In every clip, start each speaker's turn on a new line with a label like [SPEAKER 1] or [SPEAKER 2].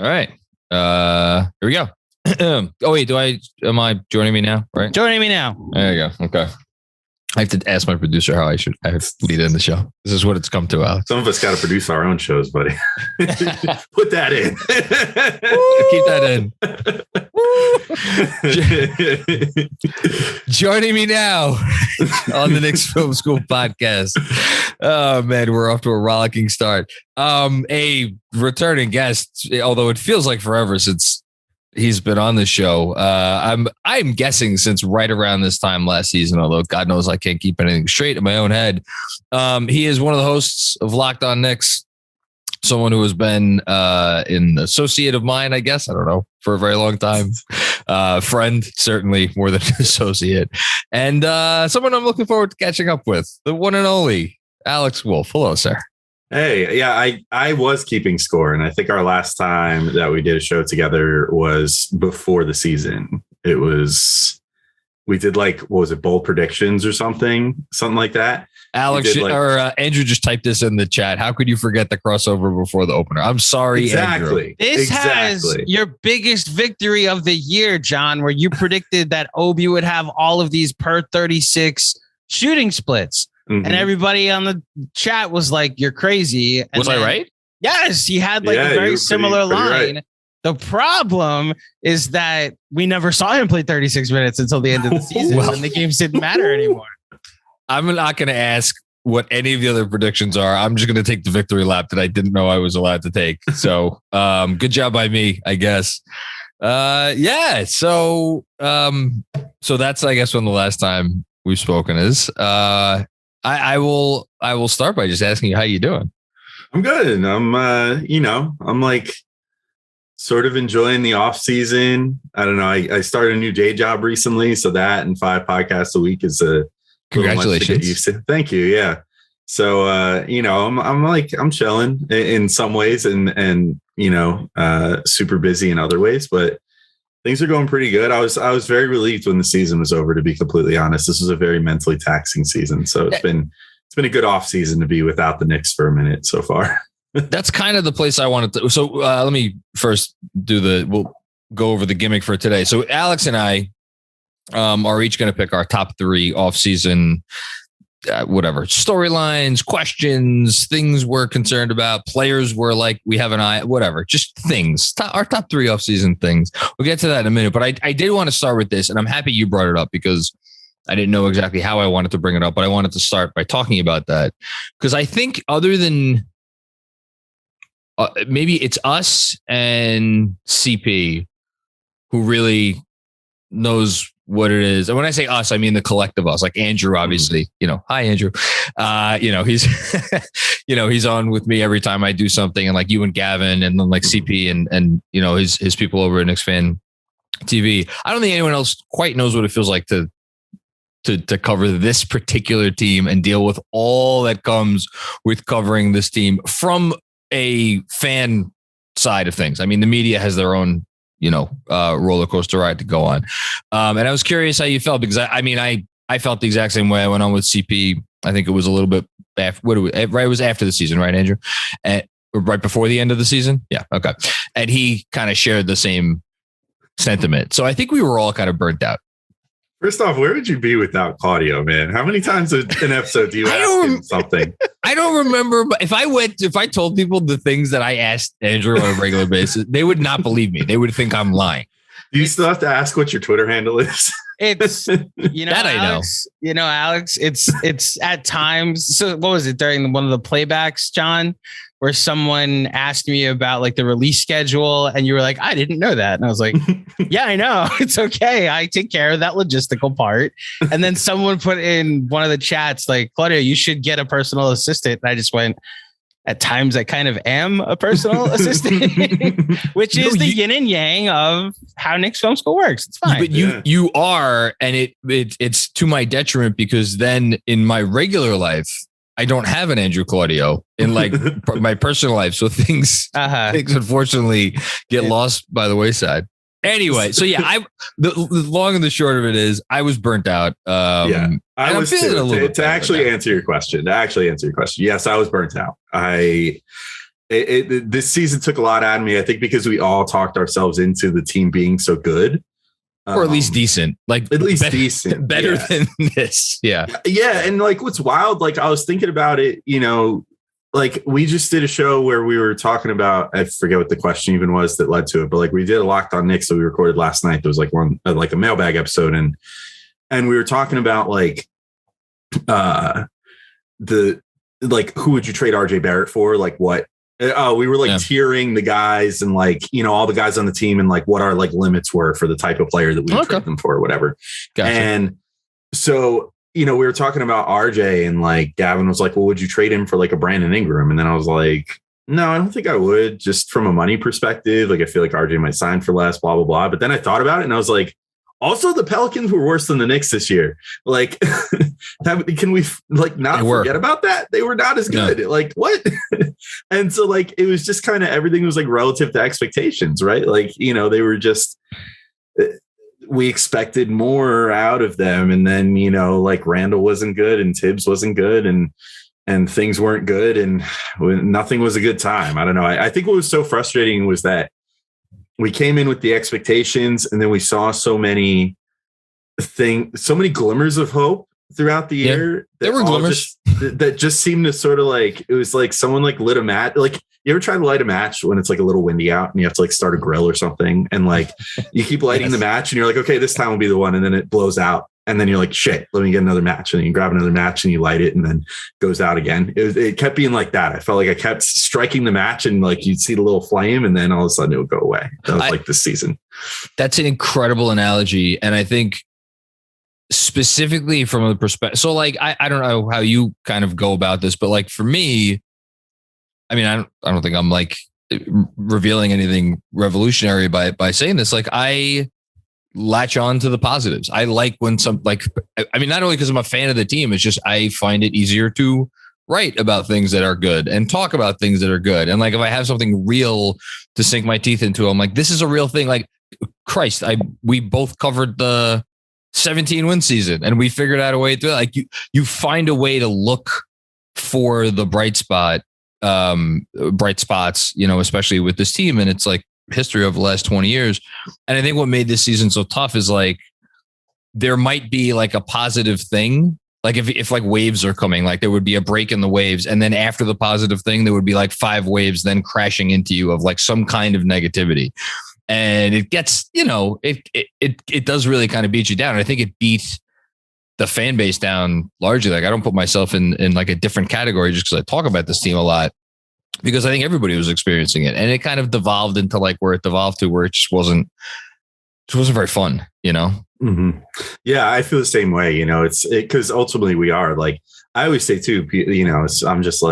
[SPEAKER 1] All right. Here we go. Oh, wait. Am I joining me now? Right.
[SPEAKER 2] Joining me now.
[SPEAKER 1] There you go. Okay. I have to ask my producer how I lead in the show. This is what it's come to, Alex.
[SPEAKER 3] Some of us got to produce our own shows, buddy. Put that in.
[SPEAKER 1] Keep that in. Joining me now on the Knicks Film School Podcast. Oh, man, we're off to a rollicking start. A returning guest, although it feels like forever since he's been on the show. I'm guessing since right around this time last season, although God knows I can't keep anything straight in my own head. He is one of the hosts of Locked On Knicks, someone who has been an associate of mine, I guess. I don't know, for a very long time. Friend, certainly more than an associate. And someone I'm looking forward to catching up with, the one and only Alex Wolfe. Hello, sir.
[SPEAKER 3] Hey, yeah, I was keeping score, and I think our last time that we did a show together was before the season. We did what was it, bold predictions or something like that.
[SPEAKER 1] Alex Andrew just typed this in the chat. How could you forget the crossover before the opener? I'm sorry,
[SPEAKER 3] exactly.
[SPEAKER 1] Andrew.
[SPEAKER 2] This has your biggest victory of the year, John, where you predicted that Obi would have all of these per 36 shooting splits. Mm-hmm. And everybody on the chat was like, "You're crazy." And
[SPEAKER 1] I right?
[SPEAKER 2] Yes, he had a very similar line. Right. The problem is that we never saw him play 36 minutes until the end of the season, and the games didn't matter anymore.
[SPEAKER 1] I'm not going to ask what any of the other predictions are. I'm just going to take the victory lap that I didn't know I was allowed to take. So, good job by me, I guess. Yeah. So that's, I guess, when the last time we've spoken is. I will start by just asking you how you doing.
[SPEAKER 3] I'm good. I'm like sort of enjoying the off season. I don't know. I started a new day job recently, so that and 5 podcasts a week is a
[SPEAKER 1] congratulations.
[SPEAKER 3] To get used to. Thank you. Yeah. So I'm chilling in some ways and super busy in other ways, but things are going pretty good. I was very relieved when the season was over, to be completely honest. This was a very mentally taxing season. So it's been a good off season to be without the Knicks for a minute so far.
[SPEAKER 1] That's kind of the place I wanted to. So let me first we'll go over the gimmick for today. So Alex and I are each going to pick our top 3 off season whatever storylines, questions, things we're concerned about, players we're like we have an eye, whatever, just things. Our top 3 off-season things. We'll get to that in a minute, but I did want to start with this, and I'm happy you brought it up because I didn't know exactly how I wanted to bring it up, but I wanted to start by talking about that because I think other than maybe it's us and CP who really knows what it is. And when I say us, I mean the collective us, like Andrew, obviously, hi, Andrew. He's, he's on with me every time I do something, and like you and Gavin and then like CP and his people over at Knicks Fan TV. I don't think anyone else quite knows what it feels like to cover this particular team and deal with all that comes with covering this team from a fan side of things. I mean, the media has their own roller coaster ride to go on. And I was curious how you felt because I felt the exact same way. I went on with CP. I think it was a little bit after, it was after the season, right, Andrew? Right before the end of the season. Yeah. Okay. And he kind of shared the same sentiment. So I think we were all kind of burnt out.
[SPEAKER 3] First off, where would you be without Claudio, man? How many times an episode do you ask him something?
[SPEAKER 1] I don't remember, but if I told people the things that I asked Andrew on a regular basis, they would not believe me. They would think I'm lying.
[SPEAKER 3] Do you still have to ask what your Twitter handle is?
[SPEAKER 2] It's, that Alex, I know. Alex, it's at times. So what was it during one of the playbacks, John, where someone asked me about like the release schedule and you were like, I didn't know that. And I was like, yeah, I know. It's okay. I take care of that logistical part. And then someone put in one of the chats, like, Claudia, you should get a personal assistant. And I just went, at times I kind of am a personal assistant, which is the yin and yang of how Knicks Film School works. It's fine.
[SPEAKER 1] But you are, and it's to my detriment because then in my regular life, I don't have an Andrew Claudio in like my personal life. So things unfortunately get lost by the wayside. Anyway, so yeah, the long and the short of it is I was burnt out.
[SPEAKER 3] I was too. To actually answer your question. Yes, I was burnt out. this season took a lot out of me. I think because we all talked ourselves into the team being so good.
[SPEAKER 1] Or at least decent, like
[SPEAKER 3] at least decent,
[SPEAKER 1] better than this. Yeah.
[SPEAKER 3] Yeah. And like, what's wild, like I was thinking about it, like we just did a show where we were talking about, I forget what the question even was that led to it, but like we did a Locked on Knicks that we recorded last night. There was like like a mailbag episode. And we were talking about like, who would you trade RJ Barrett for? Like what? We were like tiering the guys and like, all the guys on the team and like what our like limits were for the type of player that we would trade them for or whatever. Gotcha. And so, we were talking about RJ and like Gavin was like, well, would you trade him for like a Brandon Ingram? And then I was like, no, I don't think I would, just from a money perspective. Like, I feel like RJ might sign for less, blah, blah, blah. But then I thought about it and I was like, also, the Pelicans were worse than the Knicks this year. Like, can we like not forget about that? They were not as good. No. Like, what? And so, like, it was just kind of everything was like relative to expectations, right? Like, they were just, we expected more out of them. And then, like Randall wasn't good and Tibbs wasn't good and things weren't good and nothing was a good time. I don't know. I think what was so frustrating was that we came in with the expectations and then we saw so many glimmers of hope throughout the year.
[SPEAKER 1] There were glimmers
[SPEAKER 3] that just seemed to sort of like, it was like someone like lit a match. Like, you ever try to light a match when it's like a little windy out and you have to like start a grill or something? And like, you keep lighting the match and you're like, okay, this time will be the one. And then it blows out. And then you're like, shit, let me get another match. And then you grab another match and you light it and then goes out again. It kept being like that. I felt like I kept striking the match and like you'd see the little flame and then all of a sudden it would go away. That was like this season.
[SPEAKER 1] That's an incredible analogy. And I think specifically from the perspective, so like, I don't know how you kind of go about this, but like for me, I mean, I don't think I'm like revealing anything revolutionary by saying this. Like, I latch on to the positives. I like when not only because I'm a fan of the team, it's just, I find it easier to write about things that are good and talk about things that are good. And like, if I have something real to sink my teeth into, I'm like, this is a real thing. Like, Christ, we both covered the 17 win season and we figured out a way to, like, you find a way to look for the bright spots, especially with this team. And it's like history of the last 20 years. And I think what made this season so tough is like, there might be like a positive thing. Like if like waves are coming, like there would be a break in the waves. And then after the positive thing, there would be like 5 waves then crashing into you of like some kind of negativity. And it gets, it does really kind of beat you down. And I think it beat the fan base down largely. Like, I don't put myself in like a different category just because I talk about this team a lot, because I think everybody was experiencing it, and it kind of devolved into like where it devolved to, where it just wasn't very fun,
[SPEAKER 3] Mm-hmm. Yeah, I feel the same way. It's because ultimately we are, like, I always say too, I'm just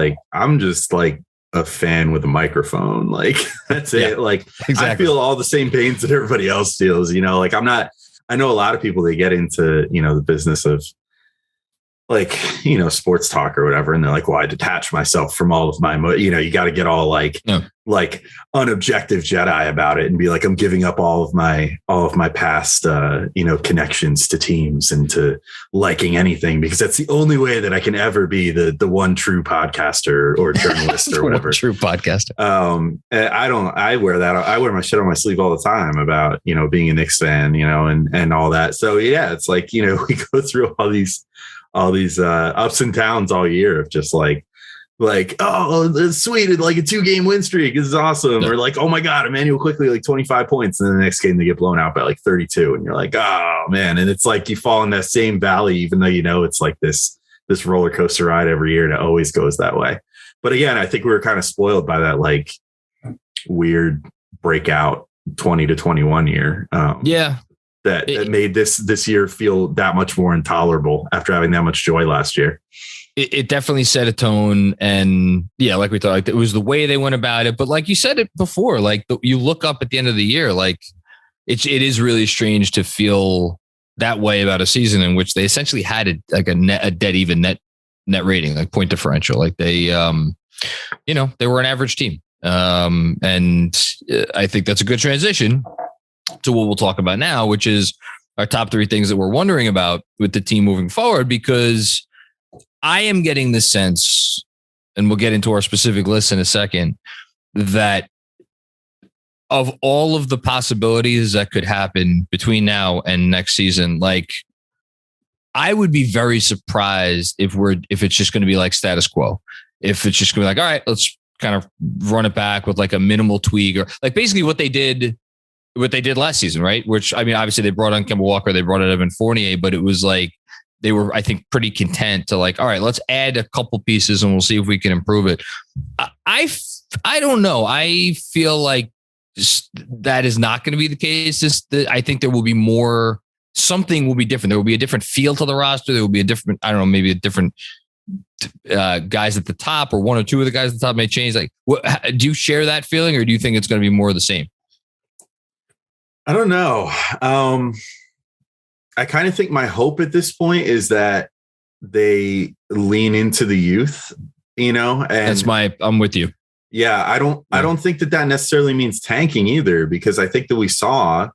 [SPEAKER 3] like a fan with a microphone. Like, that's it. Like, exactly. I feel all the same pains that everybody else feels, like I know a lot of people, they get into, the business of like, sports talk or whatever. And they're like, well, I detach myself from all of my, you got to get all like unobjective Jedi about it and be like, I'm giving up all of my past, connections to teams and to liking anything, because that's the only way that I can ever be the one true podcaster or journalist or whatever.
[SPEAKER 1] True podcaster.
[SPEAKER 3] I wear that. I wear my shit on my sleeve all the time about, being a Knicks fan, and all that. So yeah, it's like, we go through all these ups and downs all year of just like, oh, it's sweet. It's like a 2-game win streak. This is awesome. Or like, oh my God, Emmanuel Quickley, like 25 points. And then the next game they get blown out by like 32. And you're like, oh man. And it's like, you fall in that same valley, even though it's like this roller coaster ride every year. And it always goes that way. But again, I think we were kind of spoiled by that, like, weird breakout 20 to 21 year. That made this year feel that much more intolerable after having that much joy last year.
[SPEAKER 1] It definitely set a tone, and yeah, like we thought, like, it was the way they went about it. But like you said it before, like you look up at the end of the year, like it is really strange to feel that way about a season in which they essentially had a dead even net rating, like point differential. Like they were an average team, and I think that's a good transition to what we'll talk about now, which is our top 3 things that we're wondering about with the team moving forward, because I am getting the sense, and we'll get into our specific list in a second, that of all of the possibilities that could happen between now and next season, like I would be very surprised if it's just going to be like status quo. If it's just going to be like, all right, let's kind of run it back with like a minimal tweak, or like basically what they did last season, right? Which, I mean, obviously they brought on Kemba Walker, they brought in Evan Fournier, but it was like, they were, I think, pretty content to like, all right, let's add a couple pieces and we'll see if we can improve it. I don't know. I feel like that is not going to be the case. I think there will be more, something will be different. There will be a different feel to the roster. There will be a different, I don't know, maybe a different guys at the top, or one or two of the guys at the top may change. Like, do you share that feeling, or do you think it's going to be more of the same?
[SPEAKER 3] I don't know. I kind of think my hope at this point is that they lean into the youth, and I'm with you. Yeah. I don't think that necessarily means tanking either, because I think that we saw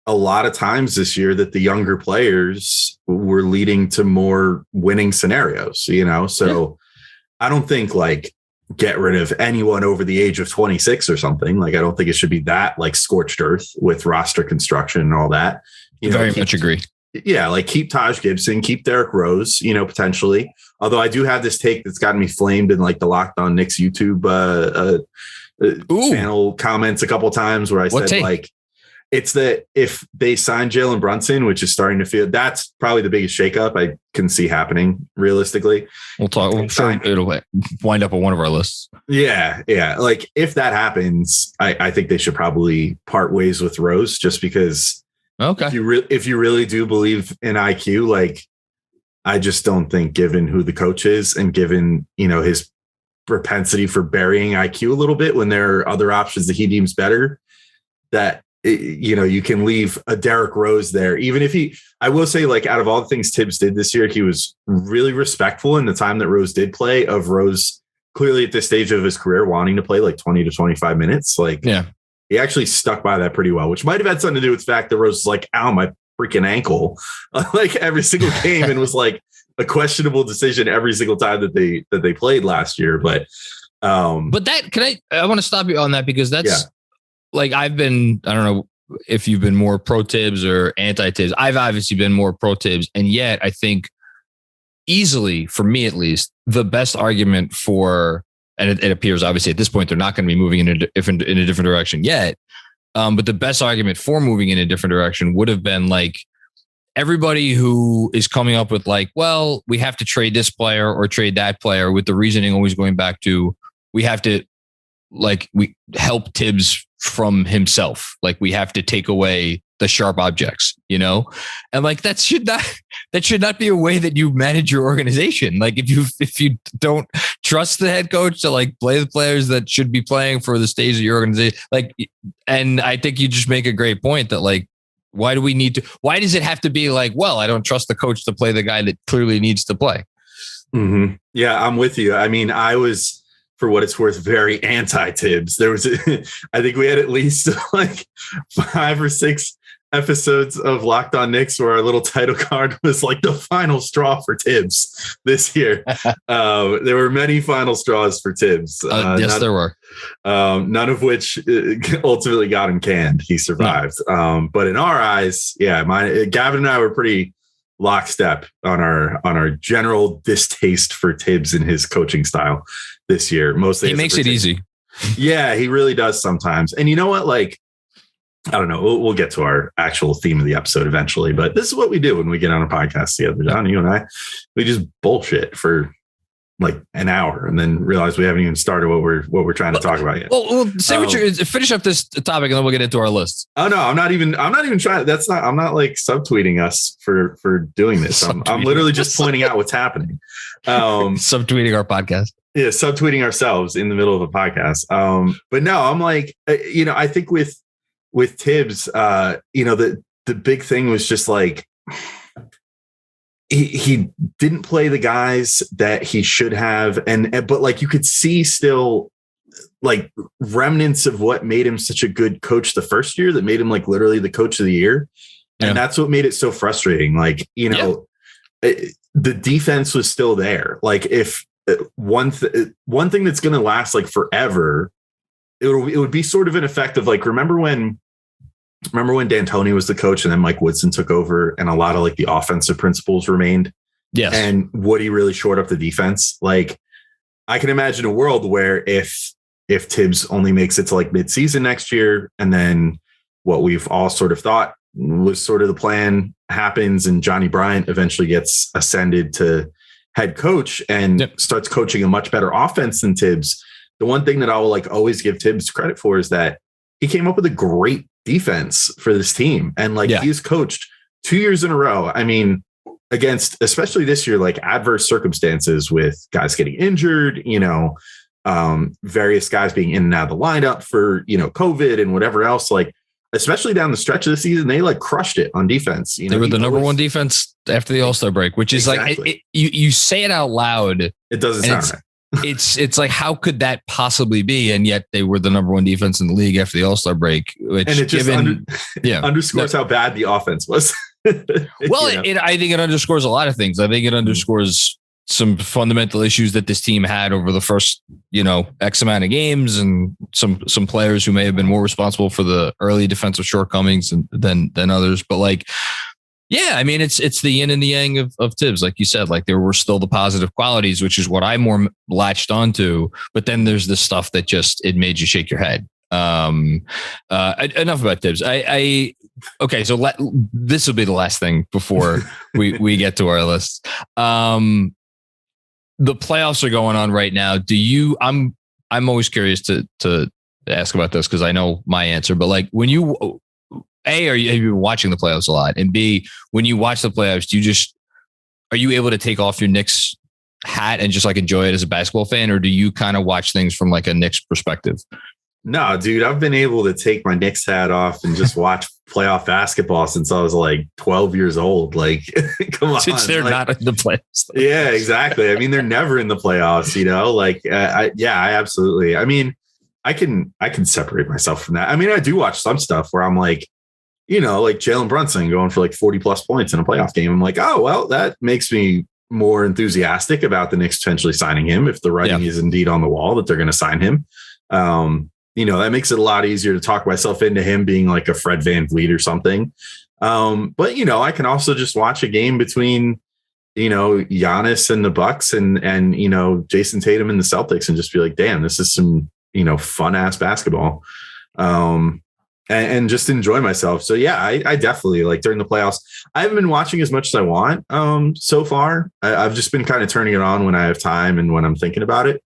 [SPEAKER 3] a lot of times this year that the younger players were leading to more winning scenarios, so I don't think like get rid of anyone over the age of 26 or something. Like, I don't think it should be that like scorched earth with roster construction and all that.
[SPEAKER 1] Very much agree.
[SPEAKER 3] Yeah. Like keep Taj Gibson, keep Derrick Rose, potentially. Although I do have this take that's gotten me flamed in like the Locked On Knicks YouTube channel comments a couple of times, where I said like, it's that if they sign Jalen Brunson, which is starting to feel, that's probably the biggest shakeup I can see happening realistically.
[SPEAKER 1] It'll wind up on one of our lists.
[SPEAKER 3] Yeah. Yeah. Like if that happens, I think they should probably part ways with Rose, just because if you really do believe in IQ, like I just don't think, given who the coach is and given, his propensity for burying IQ a little bit when there are other options that he deems better, that you can leave a Derrick Rose there. Even if I will say, like, out of all the things Tibbs did this year, he was really respectful in the time that Rose did play, of Rose clearly at this stage of his career wanting to play like 20 to 25 minutes. Like, yeah, he actually stuck by that pretty well, which might have had something to do with the fact that Rose was like, ow, my freaking ankle, like every single game, and was like a questionable decision every single time that they played last year. But
[SPEAKER 1] that, I want to stop you on that, because that's, like, I don't know if you've been more pro Tibbs or anti Tibbs. I've obviously been more pro Tibbs. And yet I think easily, for me at least, the best argument for, and it appears obviously at this point, they're not going to be moving in a different direction yet. But the best argument for moving in a different direction would have been like, everybody who is coming up with like, well, we have to trade this player or trade that player, with the reasoning always going back to, we have to, like, we help Tibbs from himself. Like, we have to take away the sharp objects, and like, that should not be a way that you manage your organization. Like, if you don't trust the head coach to like play the players that should be playing for the stage of your organization, like, and I think you just make a great point that like, why does it have to be like, well, I don't trust the coach to play the guy that clearly needs to play?
[SPEAKER 3] Mm-hmm. Yeah, I'm with you. I mean, I was, for what it's worth, very anti-Tibbs. There was, I think we had at least like 5 or 6 episodes of Locked On Knicks where our little title card was like the final straw for Tibbs this year. There were many final straws for Tibbs.
[SPEAKER 1] Yes, there were.
[SPEAKER 3] None of which ultimately got him canned. He survived. No. But in our eyes, Gavin and I were pretty lockstep on our general distaste for Tibbs and his coaching style this year. Mostly
[SPEAKER 1] he makes it easy.
[SPEAKER 3] Yeah, he really does sometimes. And you know what? Like, I don't know. We'll get to our actual theme of the episode eventually, but this is what we do when we get on a podcast together, John. You and I, we just bullshit for like an hour and then realize we haven't even started what we're trying to talk about yet.
[SPEAKER 1] Well, say what you finish up this topic and then we'll get into our list.
[SPEAKER 3] Oh no, I'm not even trying. I'm not like subtweeting us for doing this. I'm literally just pointing out what's happening.
[SPEAKER 1] Subtweeting our podcast.
[SPEAKER 3] Yeah. Subtweeting ourselves in the middle of a podcast. But no, I'm like, I think with Tibbs, the big thing was just like, he didn't play the guys that he should have. But like, you could see still like remnants of what made him such a good coach the first year, that made him like literally the coach of the year. Yeah. And that's what made it so frustrating. Like, the defense was still there. Like, if one thing that's going to last like forever it would be sort of an effect of like, remember when D'Antoni was the coach and then Mike Woodson took over and a lot of like the offensive principles remained.
[SPEAKER 1] Yes.
[SPEAKER 3] And Woody really shored up the defense. Like I can imagine a world where if Tibbs only makes it to like midseason next year, and then what we've all sort of thought was sort of the plan happens and Johnny Bryant eventually gets ascended to head coach and starts coaching a much better offense than Tibbs. The one thing that I will like always give Tibbs credit for is that he came up with a great defense for this team. And like he's coached 2 years in a row. I mean, against, especially this year, like adverse circumstances with guys getting injured, various guys being in and out of the lineup for, COVID and whatever else, like, especially down the stretch of the season, they like crushed it on defense.
[SPEAKER 1] They were the number one defense after the All-Star break, which is like, you say it out loud.
[SPEAKER 3] It doesn't sound right.
[SPEAKER 1] It's like, how could that possibly be? And yet they were the number one defense in the league after the All-Star break, which
[SPEAKER 3] and it just underscores how bad the offense was.
[SPEAKER 1] Well, I think it underscores a lot of things. I think it underscores some fundamental issues that this team had over the first, X amount of games, and some players who may have been more responsible for the early defensive shortcomings than others. But like, yeah, I mean, it's the yin and the yang of Tibbs. Like you said, like there were still the positive qualities, which is what I more latched onto. But then there's the stuff that just, it made you shake your head. Enough about Tibbs. Okay, so this will be the last thing before we get to our list. The playoffs are going on right now. I'm always curious to ask about this because I know my answer, but like when you, have you been watching the playoffs a lot? And B, when you watch the playoffs, are you able to take off your Knicks hat and just like enjoy it as a basketball fan? Or do you kind of watch things from like a Knicks perspective?
[SPEAKER 3] No, dude, I've been able to take my Knicks hat off and just watch playoff basketball since I was like 12 years old. Like, come on.
[SPEAKER 1] Since they're not in the playoffs.
[SPEAKER 3] Yeah, exactly. I mean, they're never in the playoffs, I absolutely. I mean, I can separate myself from that. I mean, I do watch some stuff where I'm like, like Jalen Brunson going for like 40 plus points in a playoff game. I'm like, oh, well, that makes me more enthusiastic about the Knicks potentially signing him if the writing is indeed on the wall that they're going to sign him. That makes it a lot easier to talk myself into him being like a Fred VanVleet or something. But I can also just watch a game between, Giannis and the Bucks and Jason Tatum and the Celtics and just be like, damn, this is some, fun ass basketball. And just enjoy myself. So yeah, I definitely like during the playoffs. I haven't been watching as much as I want so far. I've just been kind of turning it on when I have time and when I'm thinking about it.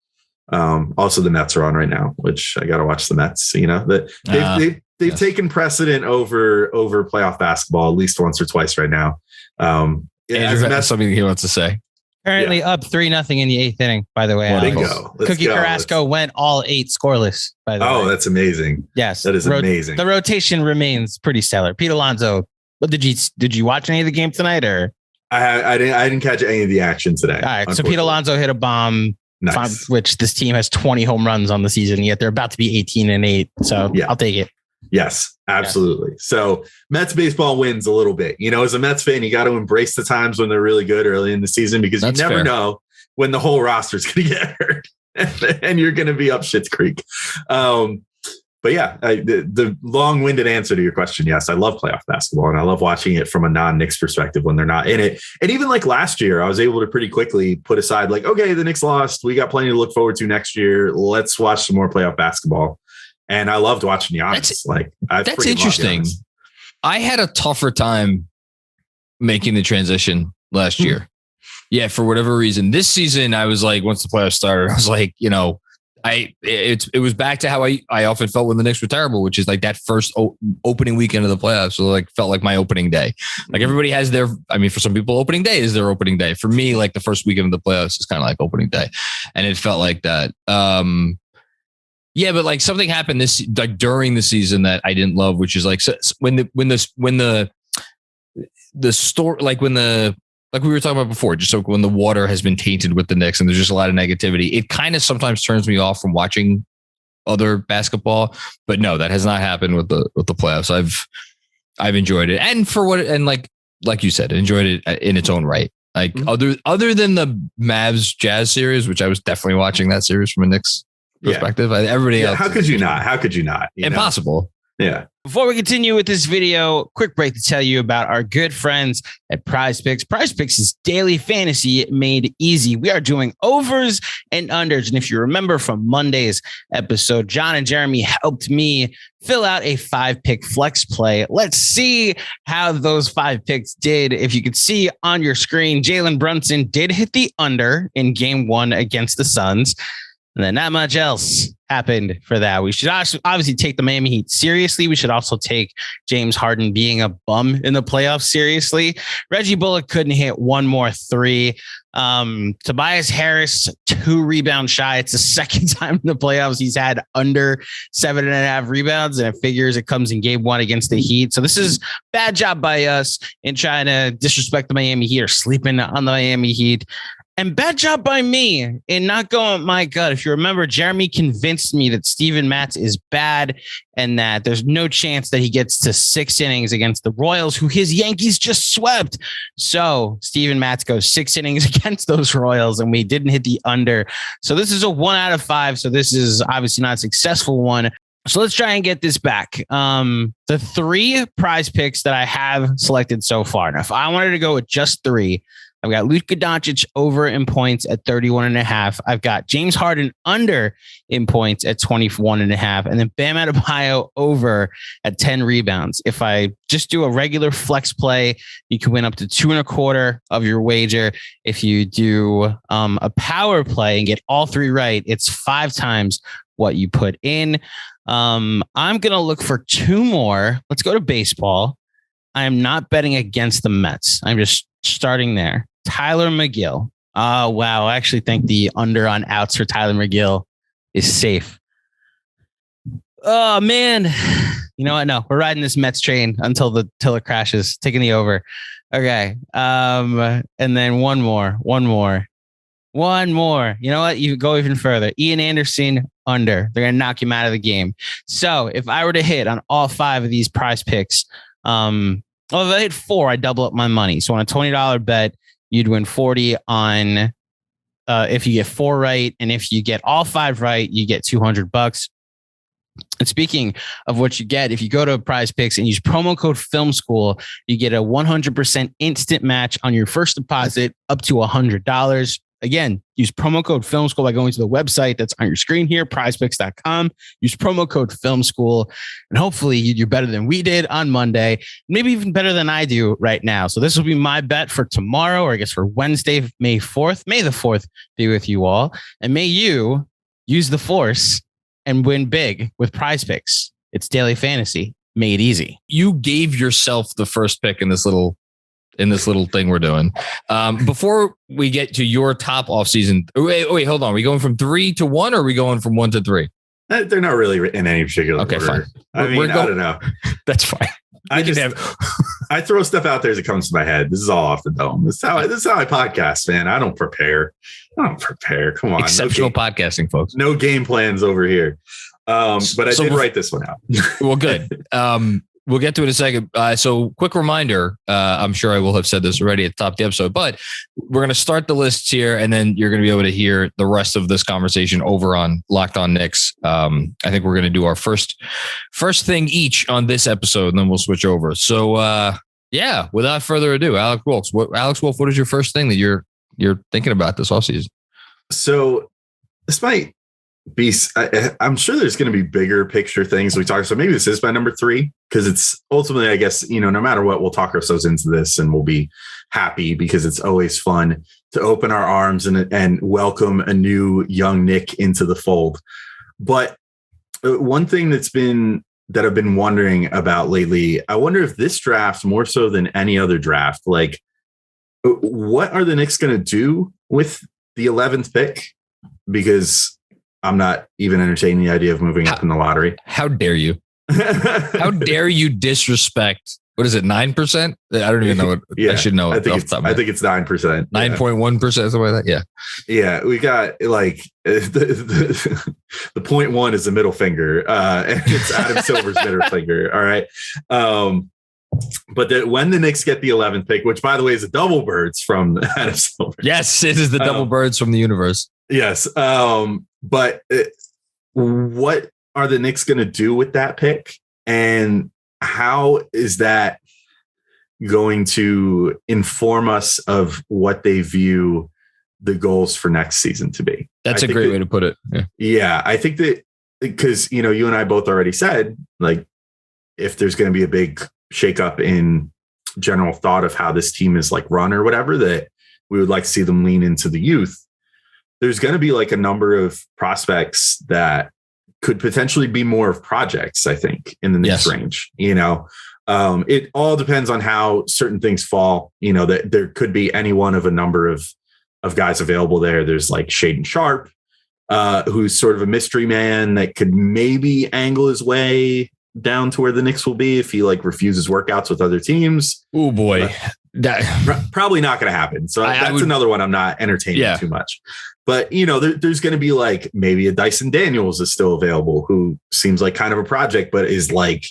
[SPEAKER 3] Also the Mets are on right now, which I got to watch the Mets, they've taken precedent over playoff basketball at least once or twice right now.
[SPEAKER 1] Andrew has something he wants to say.
[SPEAKER 2] Currently up 3-0 in the 8th inning, by the way. Cookie Carrasco went all 8 scoreless, by the way.
[SPEAKER 3] Oh, that's amazing.
[SPEAKER 2] Yes.
[SPEAKER 3] That is amazing.
[SPEAKER 2] The rotation remains pretty stellar. Pete Alonso, did you watch any of the game tonight or?
[SPEAKER 3] I didn't catch any of the action today.
[SPEAKER 2] All right. So Pete Alonso hit a bomb. Nice. Which this team has 20 home runs on the season, yet they're about to be 18-8. So I'll take it.
[SPEAKER 3] Yes, absolutely. Yeah. So Mets baseball wins a little bit. As a Mets fan, you got to embrace the times when they're really good early in the season because you never know when the whole roster is going to get hurt and you're going to be up Schitt's Creek. But yeah, the long-winded answer to your question, yes, I love playoff basketball and I love watching it from a non-Knicks perspective when they're not in it. And even like last year, I was able to pretty quickly put aside like, okay, the Knicks lost. We got plenty to look forward to next year. Let's watch some more playoff basketball. And I loved watching Giannis. That's
[SPEAKER 1] interesting. I had a tougher time making the transition last year. Yeah, for whatever reason. This season, I was like, once the playoffs started, I was like, it was back to how I often felt when the Knicks were terrible, which is like that first opening weekend of the playoffs. So like felt like my opening day. Like everybody has for some people, opening day is their opening day. For me, like the first weekend of the playoffs is kind of like opening day, and it felt like that. Yeah, but like something happened during the season that I didn't love, which is like when the store like we were talking about before, just so when the water has been tainted with the Knicks and there's just a lot of negativity, it kind of sometimes turns me off from watching other basketball. But no, that has not happened with the playoffs. I've enjoyed it, and like you said, enjoyed it in its own right. Like other than the Mavs Jazz series, which I was definitely watching that series from a Knicks perspective. Everybody else.
[SPEAKER 3] How could you not? How could you not?
[SPEAKER 1] Impossible.
[SPEAKER 3] Yeah.
[SPEAKER 2] Before we continue with this video, quick break to tell you about our good friends at Prize Picks. Prize Picks is daily fantasy made easy. We are doing overs and unders. And if you remember from Monday's episode, John and Jeremy helped me fill out a 5-pick flex play. Let's see how those 5 picks did. If you could see on your screen, Jalen Brunson did hit the under in game 1 against the Suns. And then not much else happened for that. We should obviously take the Miami Heat seriously. We should also take James Harden being a bum in the playoffs seriously. Reggie Bullock couldn't hit one more 3. Tobias Harris, 2 rebounds shy. It's the second time in the playoffs he's had under 7.5 rebounds. And it figures it comes in game 1 against the Heat. So this is bad job by us in trying to disrespect the Miami Heat or sleeping on the Miami Heat. And bad job by me in not going with my gut. If you remember, Jeremy convinced me that Steven Matz is bad and that there's no chance that he gets to 6 innings against the Royals, who his Yankees just swept. So Steven Matz goes 6 innings against those Royals, and we didn't hit the under. So this is a 1 out of 5. So this is obviously not a successful one. So let's try and get this back. The 3 prize picks that I have selected so far. Now, if I wanted to go with just 3, I've got Luka Doncic over in points at 31.5. I've got James Harden under in points at 21.5. And then Bam Adebayo over at 10 rebounds. If I just do a regular flex play, you can win up to 2.25 of your wager. If you do a power play and get all 3 right, it's 5 times what you put in. I'm going to look for 2 more. Let's go to baseball. I am not betting against the Mets. I'm just starting there. Tyler McGill. Oh, wow. I actually think the under on outs for Tyler McGill is safe. Oh, man. You know what? No, we're riding this Mets train until it crashes, taking the over. Okay. And then one more. You know what? You go even further. Ian Anderson under. They're going to knock him out of the game. So if I were to hit on all 5 of these prize picks, if I hit 4, I double up my money. So on a $20 bet, you'd win 40 on if you get 4 right. And if you get all 5 right, you get $200. And speaking of what you get, if you go to Prize Picks and use promo code Film School, you get a 100% instant match on your first deposit up to $100. Again, use promo code Film School by going to the website that's on your screen here, prizepicks.com. Use promo code Film School, and hopefully you do better than we did on Monday, maybe even better than I do right now. So this will be my bet for tomorrow, or I guess for Wednesday, May 4th. May the 4th be with you all, and may you use the force and win big with Prize Picks. It's daily fantasy made easy.
[SPEAKER 1] You gave yourself the first pick in this little thing we're doing. Before we get to your top offseason, wait, hold on. Are we going from 3 to 1 or are we going from 1 to 3?
[SPEAKER 3] They're not really in any particular order.
[SPEAKER 1] Fine.
[SPEAKER 3] I don't know.
[SPEAKER 1] That's fine.
[SPEAKER 3] I throw stuff out there as it comes to my head. This is all off the dome. This is how I podcast, man. I don't prepare. Come on.
[SPEAKER 1] Exceptional podcasting, folks.
[SPEAKER 3] No game plans over here. But I did write this one out.
[SPEAKER 1] Well, good. We'll get to it in a second. So quick reminder, I'm sure I will have said this already at the top of the episode, but we're going to start the lists here and then you're going to be able to hear the rest of this conversation over on Locked On Knicks. I think we're going to do our first thing each on this episode and then we'll switch over. So without further ado, Alex Wolfe, what is your first thing that you're thinking about this offseason?
[SPEAKER 3] So this might be, I'm sure there's going to be bigger picture things we talk. So maybe this is my number 3 because it's ultimately, I guess, no matter what, we'll talk ourselves into this and we'll be happy because it's always fun to open our arms and welcome a new young Nick into the fold. But one thing that I've been wondering about lately, I wonder if this draft more so than any other draft, like what are the Knicks going to do with the 11th pick? Because I'm not even entertaining the idea of moving up in the lottery.
[SPEAKER 1] How dare you? How dare you disrespect? What is it? 9%? I don't even know what I should know.
[SPEAKER 3] I think it's 9%.
[SPEAKER 1] 9.1%, something like that. Yeah.
[SPEAKER 3] Yeah. We got like the 0.1 is the middle finger. And it's Adam Silver's middle finger. All right. But when the Knicks get the 11th pick, which by the way is a double birds from Adam Silver.
[SPEAKER 1] Yes, it is the double birds from the universe.
[SPEAKER 3] Yes. But what are the Knicks going to do with that pick? And how is that going to inform us of what they view the goals for next season to be?
[SPEAKER 1] That's a great way to put it.
[SPEAKER 3] Yeah, I think that because, you and I both already said, like, if there's going to be a big shakeup in general thought of how this team is like run or whatever, that we would like to see them lean into the youth. There's going to be like a number of prospects that could potentially be more of projects, I think, in the Knicks range. It all depends on how certain things fall. That there could be any one of a number of guys available there. There's like Shaedon Sharpe, who's sort of a mystery man that could maybe angle his way down to where the Knicks will be if he like refuses workouts with other teams.
[SPEAKER 1] Oh boy,
[SPEAKER 3] that probably not going to happen. So that's another one I'm not entertaining too much. But there's going to be like maybe a Dyson Daniels is still available, who seems like kind of a project, but is like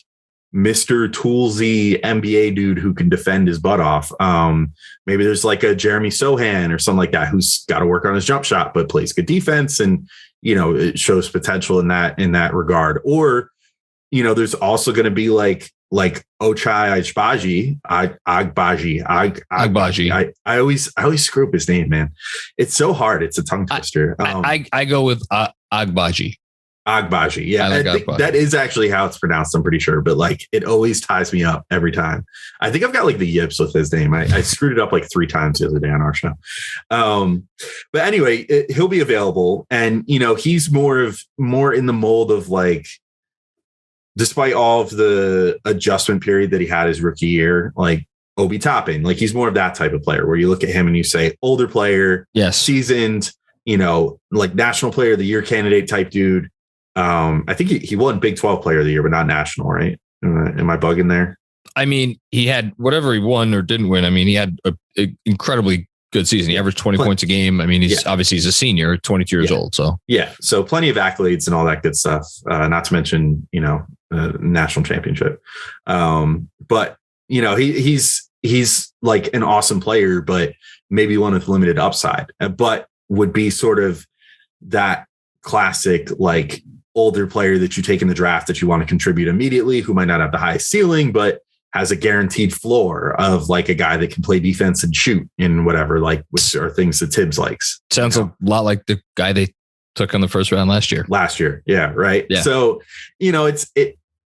[SPEAKER 3] Mr. Toolsy NBA dude who can defend his butt off. Maybe there's like a Jeremy Sohan or something like that, who's got to work on his jump shot, but plays good defense. And, it shows potential in that regard. Or, there's also going to be like Ochai Agbaji. I always screw up his name, man. It's so hard. It's a tongue twister.
[SPEAKER 1] I go with Agbaji.
[SPEAKER 3] Agbaji. Yeah,
[SPEAKER 1] I
[SPEAKER 3] think that is actually how it's pronounced. I'm pretty sure, but like it always ties me up every time. I think I've got like the yips with his name. I screwed it up like 3 times the other day on our show. But anyway, he'll be available, and he's more in the mold of like, despite all of the adjustment period that he had his rookie year, like Obi Toppin, like he's more of that type of player where you look at him and you say older player, seasoned, like national player of the year candidate type dude. I think he won Big 12 player of the year, but not national, right? Am I bugging there?
[SPEAKER 1] I mean, he had whatever he won or didn't win. I mean, he had an incredibly good season. He averaged 20 points a game. I mean, he's a senior, 22 years old. So
[SPEAKER 3] so plenty of accolades and all that good stuff. Not to mention, national championship. But he's like an awesome player, but maybe one with limited upside, but would be sort of that classic, like older player that you take in the draft that you want to contribute immediately, who might not have the highest ceiling, but has a guaranteed floor of like a guy that can play defense and shoot in whatever, like, which are things that Tibbs likes.
[SPEAKER 1] Sounds a lot like the guy they took on the first round last year. Yeah. Right. Yeah. So,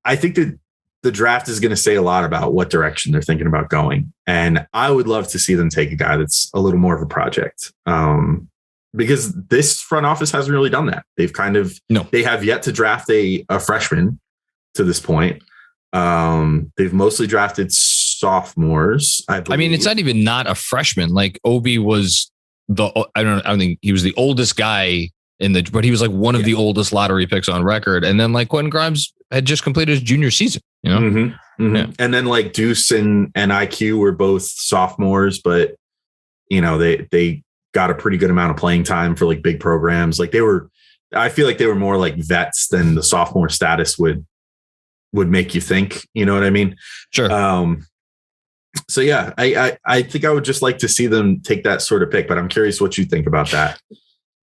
[SPEAKER 1] I think that the draft is going to say a lot about what direction they're thinking about going. And I would love to see them take a guy that's a little more of a project. Because this front office hasn't really done that. They've they have yet to draft a freshman to this point. They've mostly drafted sophomores. I mean, it's not even not a freshman. Like Obi was I don't think he was the oldest guy but he was like one of the oldest lottery picks on record. And then like Quentin Grimes had just completed his junior season,
[SPEAKER 3] Mm-hmm. Mm-hmm. Yeah. And then like Deuce and IQ were both sophomores, but they got a pretty good amount of playing time for like big programs. Like I feel like they were more like vets than the sophomore status would make you think, you know what I mean?
[SPEAKER 1] Sure.
[SPEAKER 3] So yeah, I think I would just like to see them take that sort of pick, but I'm curious what you think about that.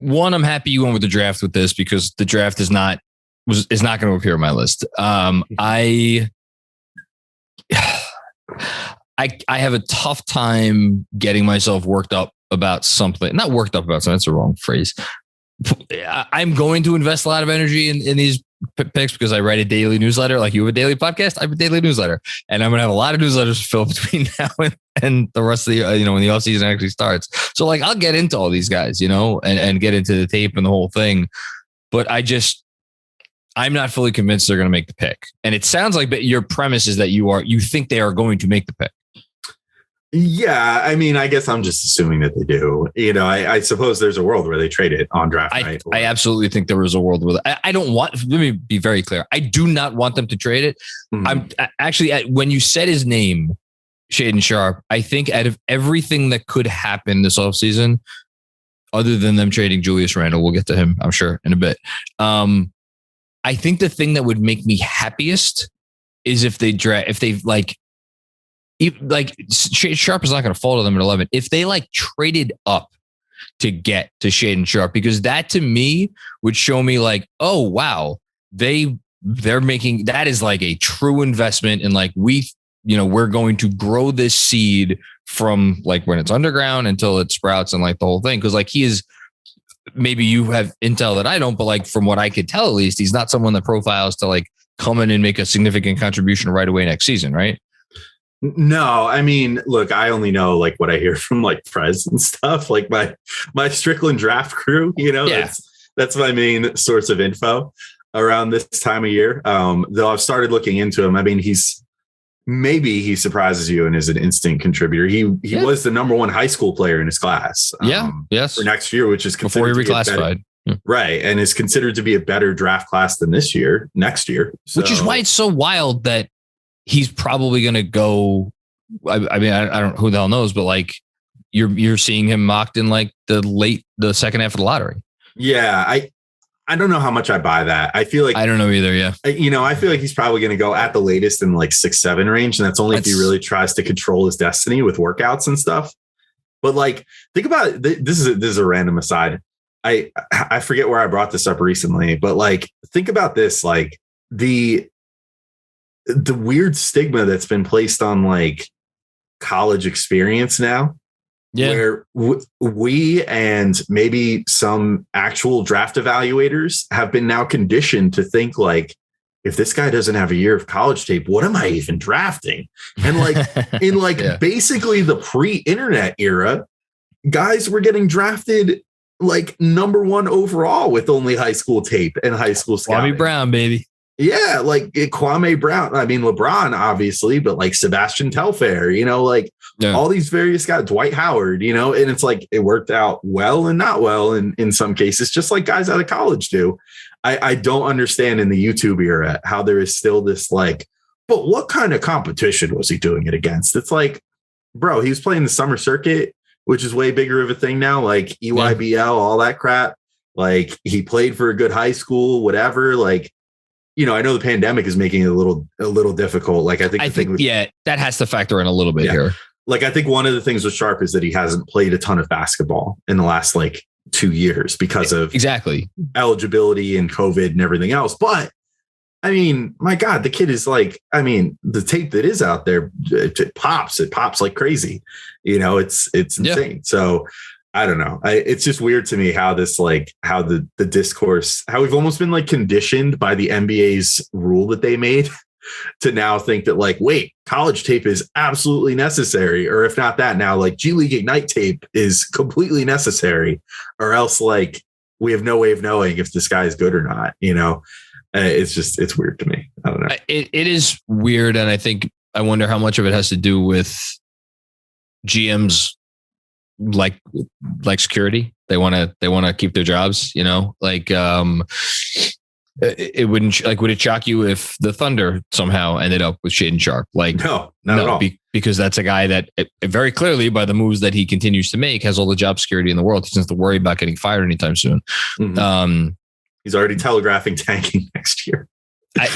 [SPEAKER 1] One, I'm happy you went with the draft with this because the draft is not going to appear on my list. I have a tough time getting myself worked up about something. Not worked up about something. That's the wrong phrase. I'm going to invest a lot of energy in these picks because I write a daily newsletter. Like you have a daily podcast, I have a daily newsletter, and I'm going to have a lot of newsletters to fill between now and the rest of the, when the offseason actually starts. So like, I'll get into all these guys, and get into the tape and the whole thing. But I'm not fully convinced they're going to make the pick. And it sounds like your premise is that you think they are going to make the pick.
[SPEAKER 3] Yeah, I mean, I guess I'm just assuming that they do. I suppose there's a world where they trade it on draft night.
[SPEAKER 1] I absolutely think there is a world where I don't want. Let me be very clear. I do not want them to trade it. Mm-hmm. I'm actually when you said his name, Shaedon Sharpe, I think out of everything that could happen this offseason, other than them trading Julius Randle, we'll get to him, I'm sure, in a bit. I think the thing that would make me happiest is if they Sharpe is not going to fall to them at 11. If they like traded up to get to Shaden Sharp, because that to me would show me like, oh, wow, they're making, that is like a true investment in like, we're going to grow this seed from like when it's underground until it sprouts and like the whole thing. Cause like he is, maybe you have intel that I don't, but like from what I could tell, at least he's not someone that profiles to like come in and make a significant contribution right away next season. Right.
[SPEAKER 3] No, I mean, look, I only know like what I hear from like Prez and stuff, like my Strickland draft crew, that's my main source of info around this time of year. Though I've started looking into him. I mean, maybe he surprises you and is an instant contributor. He was the number one high school player in his class. For next year, which is
[SPEAKER 1] before he reclassified.
[SPEAKER 3] Right. And is considered to be a better draft class than next year. So,
[SPEAKER 1] which is why it's so wild that he's probably going to go. I mean, I don't know who the hell knows, but like you're seeing him mocked in like the second half of the lottery.
[SPEAKER 3] Yeah. I don't know how much I buy that. I feel like
[SPEAKER 1] I don't know either. Yeah.
[SPEAKER 3] I feel like he's probably going to go at the latest in like 6-7 range. And that's only if he really tries to control his destiny with workouts and stuff. But like, think about it. This is a random aside. I forget where I brought this up recently, but like, think about this, like the weird stigma that's been placed on like college experience now. Yeah. Where we and maybe some actual draft evaluators have been now conditioned to think like, if this guy doesn't have a year of college tape, what am I even drafting? And like in like basically the pre-internet era, guys were getting drafted like number one overall with only high school tape and high school scouting.
[SPEAKER 1] Kwame Brown, baby.
[SPEAKER 3] Yeah, like Kwame Brown. I mean, LeBron, obviously, but like Sebastian Telfair, all these various guys, Dwight Howard, and it's like it worked out well and not well in some cases, just like guys out of college do. I don't understand in the YouTube era how there is still this like, but what kind of competition was he doing it against? It's like, bro, he was playing the summer circuit, which is way bigger of a thing now, like EYBL, all that crap. Like he played for a good high school, whatever. Like, I know the pandemic is making it a little difficult. Like I think
[SPEAKER 1] that has to factor in a little bit here.
[SPEAKER 3] Like I think one of the things with Sharp is that he hasn't played a ton of basketball in the last like 2 years because of eligibility and COVID and everything else. But I mean, my God, the kid is like, I mean, the tape that is out there, it pops like crazy. It's insane. Yeah. So I don't know. It's just weird to me how this, like, how the discourse, how we've almost been like conditioned by the NBA's rule that they made to now think that like, wait, college tape is absolutely necessary. Or if not that, now like G League Ignite tape is completely necessary, or else like we have no way of knowing if this guy is good or not. It's weird to me. I don't know.
[SPEAKER 1] It is weird. And I wonder how much of it has to do with GMs like security. They want to keep their jobs, like, it wouldn't would it shock you if the Thunder somehow ended up with Shaden Sharp? Like,
[SPEAKER 3] no, not at all.
[SPEAKER 1] Because that's a guy that very clearly by the moves that he continues to make has all the job security in the world. He doesn't have to worry about getting fired anytime soon. Mm-hmm.
[SPEAKER 3] He's already telegraphing tanking next year.
[SPEAKER 1] I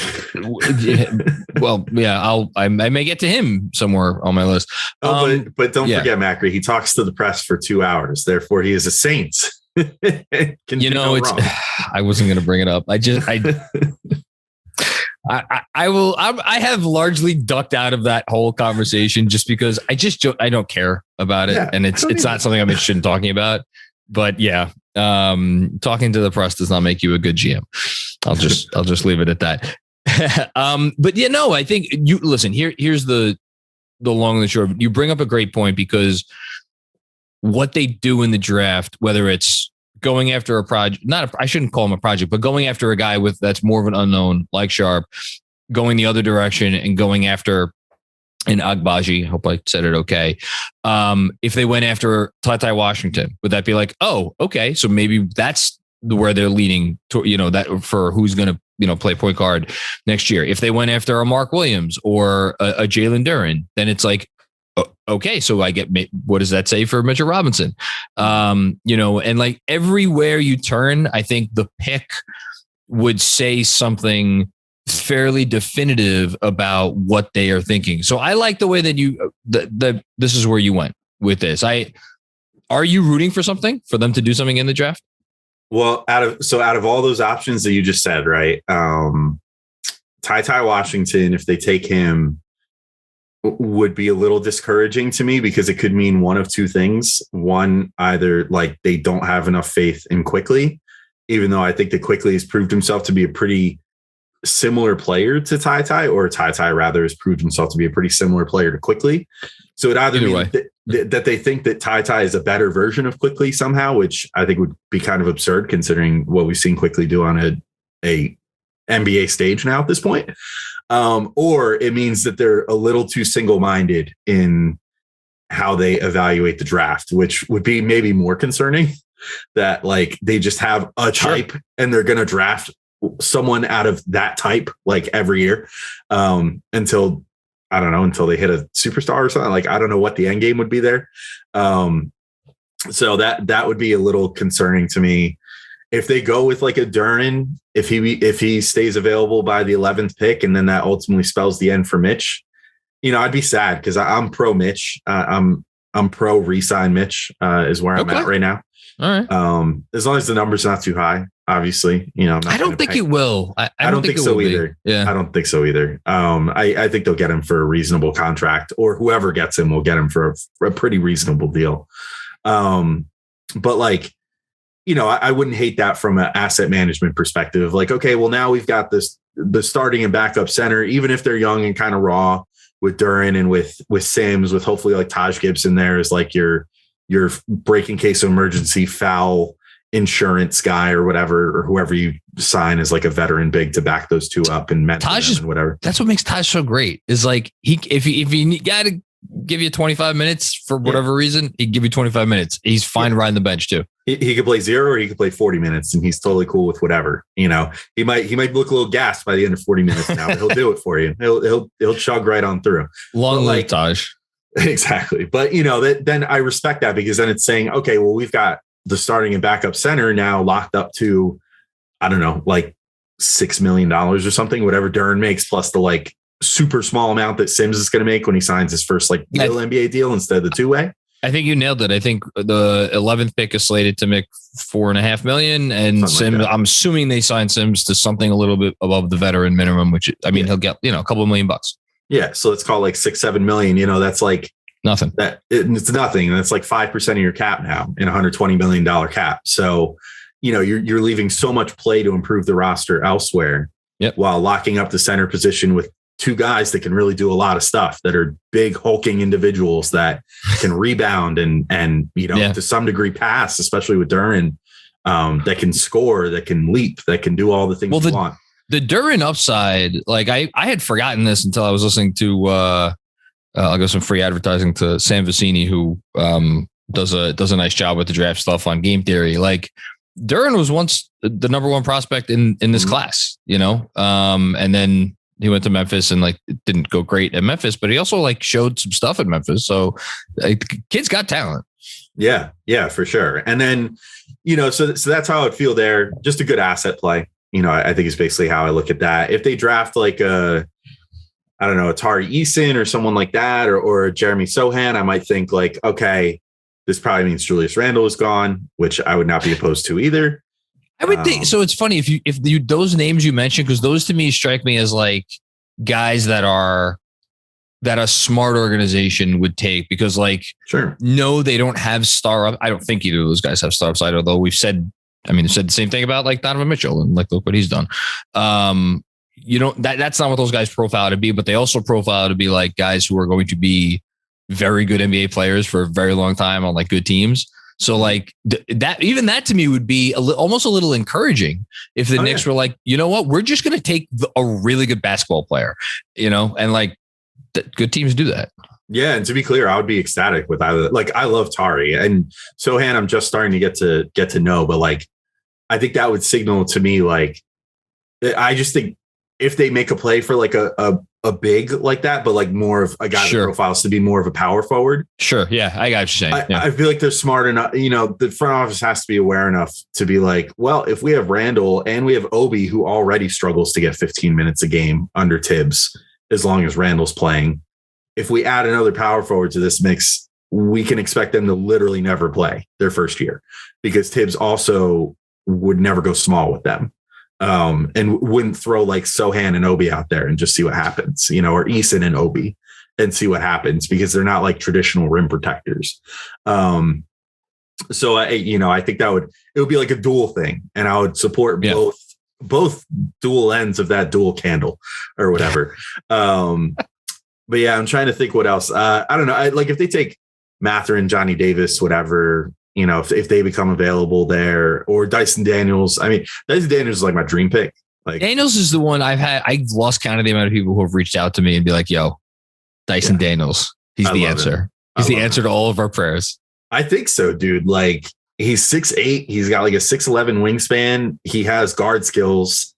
[SPEAKER 1] may get to him somewhere on my list.
[SPEAKER 3] But don't forget, Macri, he talks to the press for 2 hours. Therefore, he is a Saint. I wasn't going to bring it up.
[SPEAKER 1] I have largely ducked out of that whole conversation just because I don't care about it. Yeah, and it's not something I'm interested in talking about. But yeah, talking to the press does not make you a good GM. I'll just leave it at that. But I think you listen, here's the long and the short. You bring up a great point, because what they do in the draft, whether it's going after a project, I shouldn't call him a project, but going after a guy that's more of an unknown like Sharp, going the other direction and going after an Agbaji, I hope I said it okay. If they went after Ty Washington, would that be like, oh, okay, so maybe that's where they're leaning to, that for who's going to play point guard next year. If they went after a Mark Williams or a Jalen Duren, then it's like, okay, so I get, what does that say for Mitchell Robinson? And like everywhere you turn, I think the pick would say something fairly definitive about what they are thinking. So I like the way that this is where you went with this. Are Are you rooting for them to do something in the draft?
[SPEAKER 3] Well, out of all those options that you just said, right? Ty Washington, if they take him, would be a little discouraging to me because it could mean one of two things. One, either like they don't have enough faith in Quickley, even though I think that Quickley has proved himself to be a pretty similar player to Ty, or Ty rather has proved himself to be a pretty similar player to Quickley. So it either means that they think that Ty is a better version of Quickley somehow, which I think would be kind of absurd considering what we've seen Quickley do on a NBA stage now at this point. Or it means that they're a little too single-minded in how they evaluate the draft, which would be maybe more concerning, that like they just have a type and they're going to draft someone out of that type like every year until they hit a superstar or something. Like, I don't know what the end game would be there. So that would be a little concerning to me. If they go with like a Duren, if he stays available by the 11th pick, and then that ultimately spells the end for Mitch, I'd be sad because I'm pro Mitch. I'm pro re-sign Mitch is where I'm at right now.
[SPEAKER 1] All right.
[SPEAKER 3] As long as the number's not too high, obviously,
[SPEAKER 1] I don't think it will. I don't think so either.
[SPEAKER 3] Yeah, I don't think so either. I think they'll get him for a reasonable contract, or whoever gets him will get him for a pretty reasonable deal. But like, I wouldn't hate that from an asset management perspective. Like, okay, well, now we've got the starting and backup center, even if they're young and kind of raw, with Duren and with Sims, with hopefully like Taj Gibson there is like your break in case of emergency foul insurance guy or whatever, or whoever you sign as like a veteran big to back those two up and
[SPEAKER 1] Taj is
[SPEAKER 3] whatever.
[SPEAKER 1] That's what makes Taj so great, is like if he got to give you 25 minutes for whatever reason, he'd give you 25 minutes. He's fine riding the bench too.
[SPEAKER 3] He could play 0 or he could play 40 minutes, and he's totally cool with whatever. He might look a little gassed by the end of 40 minutes now, but he'll do it for you. He'll chug right on through.
[SPEAKER 1] Long live Taj.
[SPEAKER 3] Exactly. But then I respect that, because then it's saying, okay, well, we've got the starting and backup center now locked up to, I don't know, like $6 million or something, whatever Duren makes, plus the like super small amount that Sims is going to make when he signs his first like real NBA deal instead of the two-way.
[SPEAKER 1] I think you nailed it. I think the 11th pick is slated to make $4.5 million, and Sims, I'm assuming they signed Sims to something a little bit above the veteran minimum, which he'll get, a couple of $1 million. Yeah.
[SPEAKER 3] So let's call it like $6-7 million. That's like
[SPEAKER 1] nothing.
[SPEAKER 3] It's nothing. That's like 5% of your cap now in $120 million cap. So, you're leaving so much play to improve the roster elsewhere, while locking up the center position with two guys that can really do a lot of stuff, that are big hulking individuals that can rebound and to some degree pass, especially with Duren, that can score, that can leap, that can do all the things you want.
[SPEAKER 1] The Duren upside, like I had forgotten this until I was listening to I'll go some free advertising to Sam Vecini, who does a nice job with the draft stuff on Game Theory. Like, Duren was once the number one prospect in this class, and then he went to Memphis and like it didn't go great at Memphis, but he also like showed some stuff at Memphis. So like, kid's got talent.
[SPEAKER 3] Yeah, for sure. And then, so that's how I would feel there. Just a good asset play. I think is basically how I look at that. If they draft like a Tari Eason or someone like that, or Jeremy Sohan, I might think like, okay, this probably means Julius Randle is gone, which I would not be opposed to either.
[SPEAKER 1] I would think so. It's funny if those names you mentioned, because those to me strike me as like guys that a smart organization would take, because like, no, they don't have star. I don't think either of those guys have star upside, although we've said the same thing about like Donovan Mitchell, and like, look what he's done. That's not what those guys profile to be, but they also profile to be like guys who are going to be very good NBA players for a very long time on like good teams. So like that to me would be almost a little encouraging if the Knicks were like, you know what, we're just going to take a really good basketball player, and like good teams do that.
[SPEAKER 3] Yeah. And to be clear, I would be ecstatic with either. Like, I love Tari and Sohan. I'm just starting to get to know, but like, I think that would signal to me, like, I just think if they make a play for like a big like that, but like more of a guy that profiles to be more of a power forward. Sure.
[SPEAKER 1] Yeah. I got what you're saying.
[SPEAKER 3] I feel like they're smart enough. The front office has to be aware enough to be like, well, if we have Randall and we have Obi, who already struggles to get 15 minutes a game under Tibbs, as long as Randall's playing, if we add another power forward to this mix, we can expect them to literally never play their first year, because Tibbs also would never go small with them. And wouldn't throw like Sohan and Obi out there and just see what happens, you know, or Eason and Obi and see what happens, because they're not like traditional rim protectors. So I think it would be like a dual thing, and I would support both dual ends of that dual candle or whatever. But yeah, I'm trying to think what else. I don't know. Like if they take Mathurin, Johnny Davis, whatever, you know, if they become available there, or Dyson Daniels. I mean, Dyson Daniels is like my dream pick. Like
[SPEAKER 1] Daniels is the one I've lost count of the amount of people who have reached out to me and be like, yo, Dyson Daniels. He's the answer. He's the answer to all of our prayers.
[SPEAKER 3] I think so, dude. Like he's 6'8". He's got like a 6'11" wingspan. He has guard skills.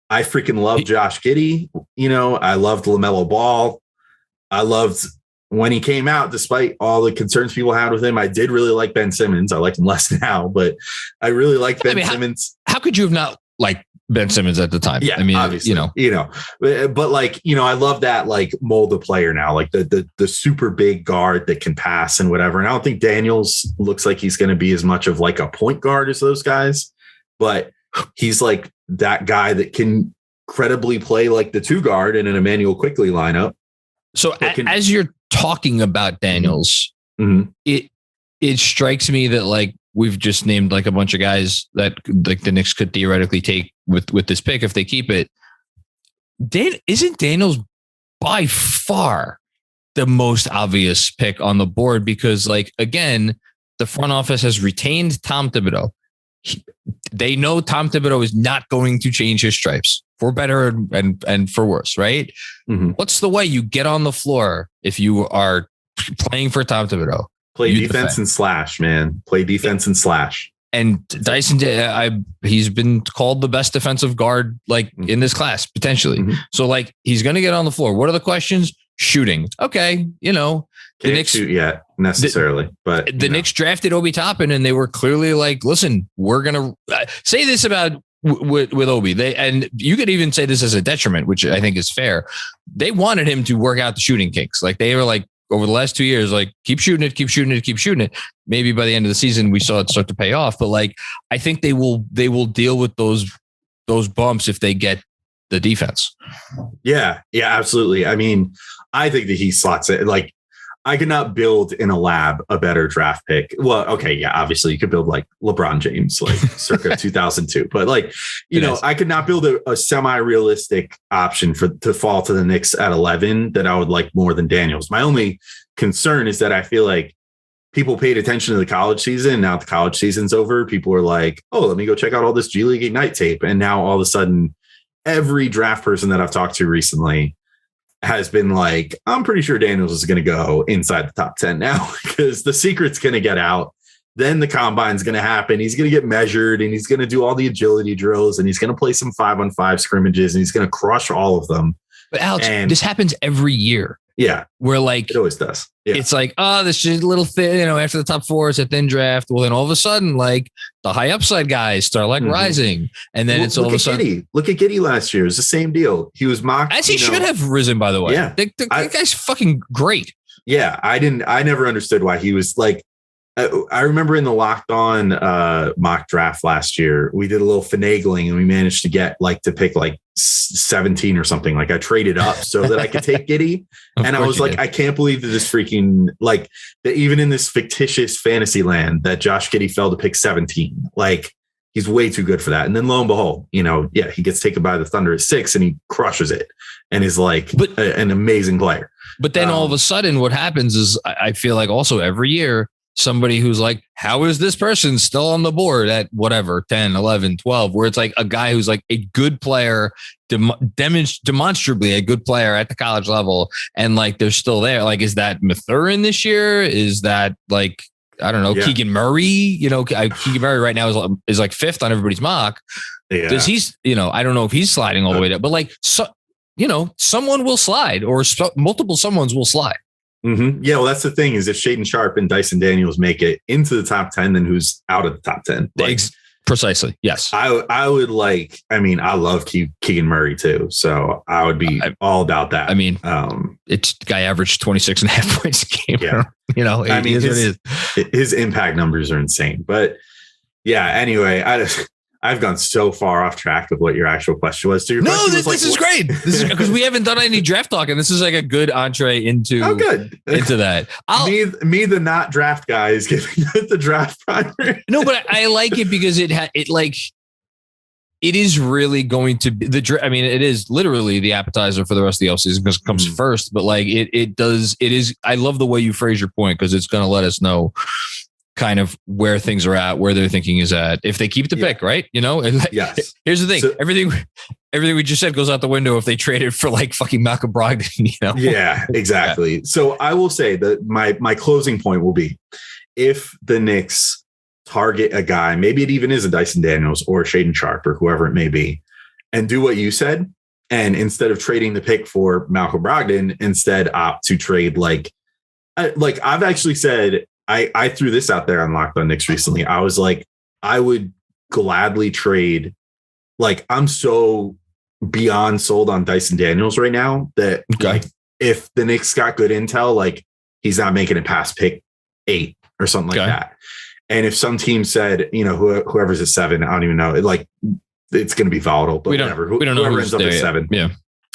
[SPEAKER 3] I freaking love Josh Giddey. You know, I loved LaMelo Ball. I loved when he came out, despite all the concerns people had with him. I did really like Ben Simmons. I like him less now, but I really like Ben Simmons.
[SPEAKER 1] How could you have not liked Ben Simmons at the time?
[SPEAKER 3] Yeah, I mean, obviously, but like, you know, I love that like mold of player now, like the super big guard that can pass and whatever. And I don't think Daniels looks like he's going to be as much of like a point guard as those guys, but he's like that guy that can credibly play like the 2 guard in an Emmanuel Quickley lineup.
[SPEAKER 1] So as you're talking about Daniels, it strikes me that like we've just named like a bunch of guys that like the Knicks could theoretically take with this pick if they keep it. Isn't Daniels by far the most obvious pick on the board? Because like, again, the front office has retained Tom Thibodeau. They know Tom Thibodeau is not going to change his stripes for better and for worse, right? Mm-hmm. What's the way you get on the floor if you are playing for Tom Thibodeau?
[SPEAKER 3] Play defense and slash, man. Play defense and slash.
[SPEAKER 1] And Dyson, he's been called the best defensive guard like in this class, potentially. Mm-hmm. So like he's going to get on the floor. What are the questions? Shooting. Okay. You know,
[SPEAKER 3] the Knicks shoot yet necessarily, but
[SPEAKER 1] the Knicks drafted Obi Toppin and they were clearly like, listen, we're going to say this about with Obi. And you could even say this as a detriment, which I think is fair. They wanted him to work out the shooting kinks. Like they were like, over the last 2 years, like keep shooting it. Maybe by the end of the season, we saw it start to pay off. But like, I think they will deal with those bumps if they get the defense.
[SPEAKER 3] Yeah, absolutely. I mean, I think that he slots it. Like, I could not build in a lab a better draft pick. Well, okay, yeah, obviously you could build like LeBron James, like circa 2002. But like, you know, I could not build a semi-realistic option to fall to the Knicks at 11 that I would like more than Daniels. My only concern is that I feel like people paid attention to the college season. Now the college season's over. People are like, oh, let me go check out all this G League Ignite tape. And now all of a sudden, every draft person that I've talked to recently has been like, I'm pretty sure Daniels is going to go inside the top 10 now because the secret's going to get out. Then the combine's going to happen. He's going to get measured and he's going to do all the agility drills and he's going to play some 5-on-5 scrimmages and he's going to crush all of them.
[SPEAKER 1] But Alex, this happens every year.
[SPEAKER 3] Yeah.
[SPEAKER 1] Where like,
[SPEAKER 3] it always does. Yeah.
[SPEAKER 1] It's like, oh, this is a little thin, you know, after the top 4, it's a thin draft. Well, then all of a sudden, like the high upside guys start like rising. And then it's all of a sudden.
[SPEAKER 3] Look at Giddey last year. It was the same deal. He was mocked.
[SPEAKER 1] As he should have risen, by the way.
[SPEAKER 3] Yeah.
[SPEAKER 1] That guy's fucking great.
[SPEAKER 3] Yeah. I never understood why he was like, I remember in the Locked On mock draft last year, we did a little finagling and we managed to get like to pick like 17 or something. Like I traded up so that I could take Giddey. And I was like, I can't believe that this freaking like that even in this fictitious fantasy land that Josh Giddey fell to pick 17. Like he's way too good for that. And then lo and behold, you know, yeah, he gets taken by the Thunder at 6 and he crushes it and is like an amazing player.
[SPEAKER 1] But then all of a sudden what happens is I feel like also every year, somebody who's like, how is this person still on the board at whatever, 10, 11, 12, where it's like a guy who's like a good player, demonstrably a good player at the college level. And like, they're still there. Like, is that Mathurin this year? Is that like, I don't know, Keegan Murray, you know, Keegan Murray right now is like 5th on everybody's mock.
[SPEAKER 3] Yeah.
[SPEAKER 1] Does he's, you know, I don't know if he's sliding all the way down, but like, so, you know, someone will slide or multiple someones will slide.
[SPEAKER 3] Mm-hmm. Yeah, well, that's the thing is if Shaedon Sharpe and Dyson Daniels make it into the top 10, then who's out of the top 10? Like,
[SPEAKER 1] Precisely. Yes.
[SPEAKER 3] I would like, I mean, I love Keegan Murray too. So I would be all about that.
[SPEAKER 1] I mean, it's the guy averaged 26 and a half points a game.
[SPEAKER 3] Yeah.
[SPEAKER 1] You know,
[SPEAKER 3] I mean, his impact numbers are insane, but yeah, anyway, I've gone so far off track with what your actual question was. So your question was
[SPEAKER 1] this is great. This is because we haven't done any draft talk, and this is like a good entree into that.
[SPEAKER 3] Me, the not draft guy, is giving the draft primary.
[SPEAKER 1] No, but I like it because it is really going to be I mean, it is literally the appetizer for the rest of the offseason because it comes first. But like it is. I love the way you phrase your point because it's going to let us know kind of where things are at, where their thinking is at, if they keep the pick, right? You know, and
[SPEAKER 3] yes.
[SPEAKER 1] Here's the thing: so, everything we just said goes out the window if they traded for like fucking Malcolm Brogdon. You know? Yeah,
[SPEAKER 3] exactly. Yeah. So I will say that my closing point will be if the Knicks target a guy, maybe it even is a Dyson Daniels or Shaedon Sharpe or whoever it may be, and do what you said, and instead of trading the pick for Malcolm Brogdon, instead opt to trade like I've actually said. I threw this out there on Locked on Knicks recently. I was like, I would gladly trade. Like, I'm so beyond sold on Dyson Daniels right now that like, if the Knicks got good intel, like he's not making it past pick 8 or something like that. And if some team said, you know, whoever's at 7, I don't even know, it's going to be volatile, but we don't know whoever ends up at 7.
[SPEAKER 1] Yeah.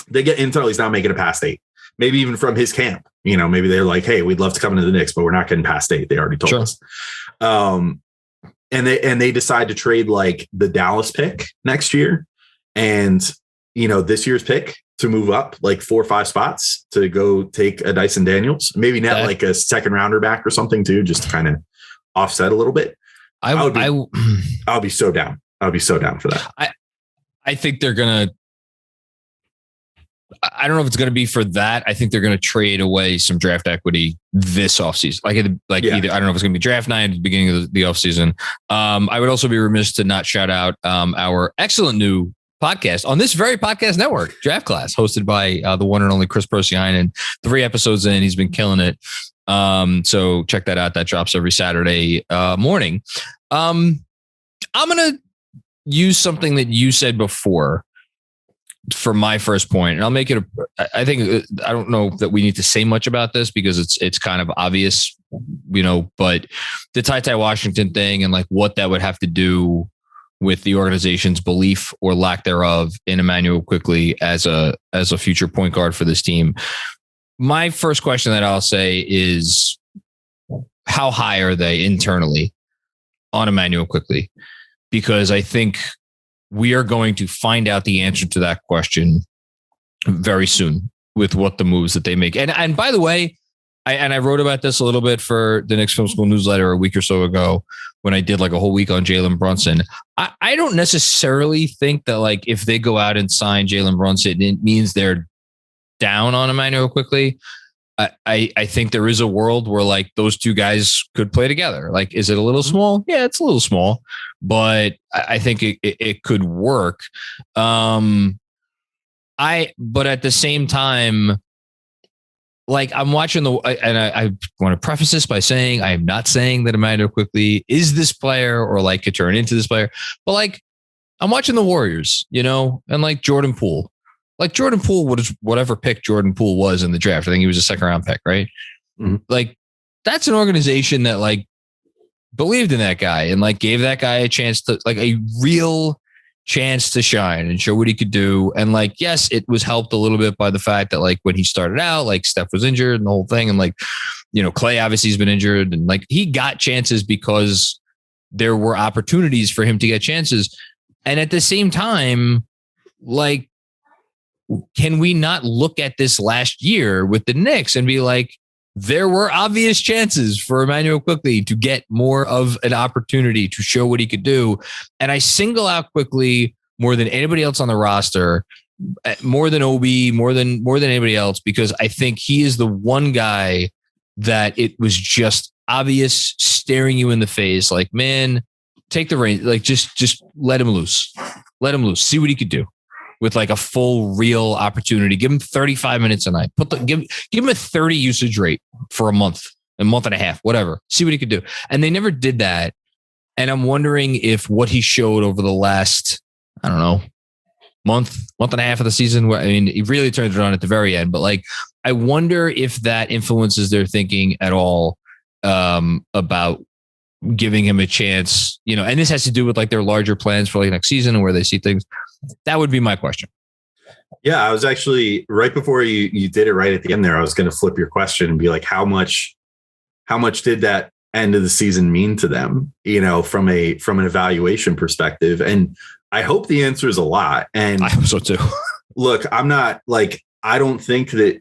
[SPEAKER 3] They get intel. He's not making it past 8. Maybe even from his camp, you know, maybe they're like, hey, we'd love to come into the Knicks, but we're not getting past 8. They already told us. And they decide to trade like the Dallas pick next year and, you know, this year's pick to move up like 4 or 5 spots to go take a Dyson Daniels, maybe not like a second rounder back or something too, just to kind of offset a little bit. I'll be so down. I'll be so down for that.
[SPEAKER 1] I think they're going to, I don't know if it's going to be for that. I think they're going to trade away some draft equity this offseason. Either I don't know if it's going to be draft night at the beginning of the offseason. I would also be remiss to not shout out our excellent new podcast on this very podcast network, Draft Class, hosted by the one and only Chris Prosianen. 3 episodes in, he's been killing it. So check that out. That drops every Saturday morning. I'm going to use something that you said before for my first point, and I'll make it. I don't know that we need to say much about this because it's kind of obvious, you know. But the Ty Washington thing and like what that would have to do with the organization's belief or lack thereof in Emmanuel Quickley as a future point guard for this team. My first question that I'll say is, how high are they internally on Emmanuel Quickley? Because I think we are going to find out the answer to that question very soon with what the moves that they make. And by the way, I wrote about this a little bit for the Knicks Film School newsletter a week or so ago when I did like a whole week on Jalen Brunson. I don't necessarily think that like if they go out and sign Jalen Brunson, it means they're down on Emmanuel Quickley. I think there is a world where like those two guys could play together. Like, is it a little small? Yeah, it's a little small, but I think it could work. But at the same time, like I'm watching I want to preface this by saying I am not saying that Emmanuel Quickley is this player or like could turn into this player, but like I'm watching the Warriors, you know, and like Jordan Poole. Like Jordan Poole, whatever pick Jordan Poole was in the draft, I think he was a 2nd round pick, right? Mm-hmm. Like that's an organization that like believed in that guy and like gave that guy a chance to like a real chance to shine and show what he could do. And like, yes, it was helped a little bit by the fact that like when he started out, like Steph was injured and the whole thing. And like, you know, Clay obviously has been injured and like he got chances because there were opportunities for him to get chances. And at the same time, like, can we not look at this last year with the Knicks and be like, there were obvious chances for Emmanuel Quickley to get more of an opportunity to show what he could do. And I single out Quickley more than anybody else on the roster, more than Obi, more than anybody else, because I think he is the one guy that it was just obvious staring you in the face. Like, man, take the reins, like just let him loose, see what he could do. With like a full real opportunity, give him 35 minutes a night. Give him a 30 usage rate for a month and a half, whatever. See what he could do. And they never did that. And I'm wondering if what he showed over the last, I don't know, month and a half of the season, where, I mean, he really turned it on at the very end, but like, I wonder if that influences their thinking at all about giving him a chance, you know, and this has to do with like their larger plans for like next season and where they see things. That would be my question.
[SPEAKER 3] Yeah, I was actually right before you did it right at the end there. I was going to flip your question and be like, how much did that end of the season mean to them, you know, from an evaluation perspective? And I hope the answer is a lot. And
[SPEAKER 1] I hope so too.
[SPEAKER 3] Look, I'm not like, I don't think that